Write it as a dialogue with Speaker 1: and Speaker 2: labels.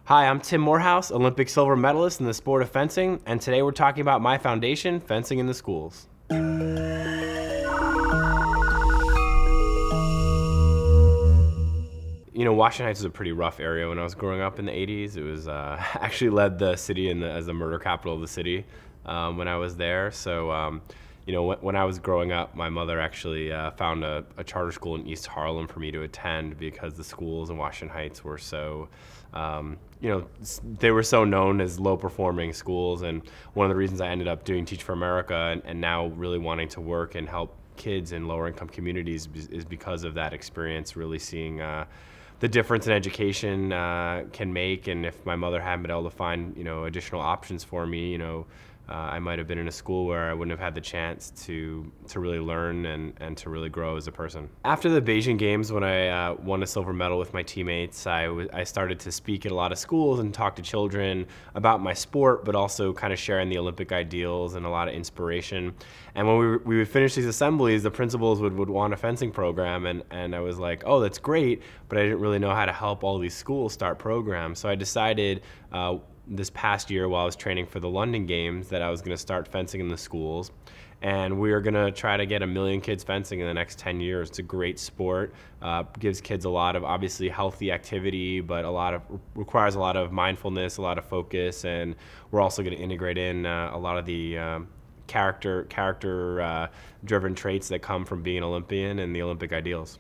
Speaker 1: Hi, I'm Tim Morehouse, Olympic silver medalist in the sport of fencing, and today we're talking about my foundation, Fencing in the Schools. You know, Washington Heights was a pretty rough area when I was growing up in the 80s. It was actually led the city as the murder capital of the city when I was there. So, you know, when I was growing up, my mother actually found a charter school in East Harlem for me to attend because the schools in Washington Heights were so, you know, they were so known as low-performing schools. And one of the reasons I ended up doing Teach for America and now really wanting to work and help kids in lower-income communities is because of that experience, really seeing the difference in education can make. And if my mother hadn't been able to find, you know, additional options for me, you know, I might have been in a school where I wouldn't have had the chance to really learn and to really grow as a person. After the Beijing Games, when I won a silver medal with my teammates, I started to speak at a lot of schools and talk to children about my sport, but also kind of sharing the Olympic ideals and a lot of inspiration. And when we would finish these assemblies, the principals would want a fencing program, and I was like, oh, that's great, but I didn't really know how to help all these schools start programs. So I decided this past year while I was training for the London Games that I was going to start fencing in the schools, and we are going to try to get 1 million kids fencing in the next 10 years. It's a great sport, gives kids a lot of obviously healthy activity, but requires a lot of mindfulness, a lot of focus, and we're also going to integrate in a lot of the character driven traits that come from being an Olympian and the Olympic ideals.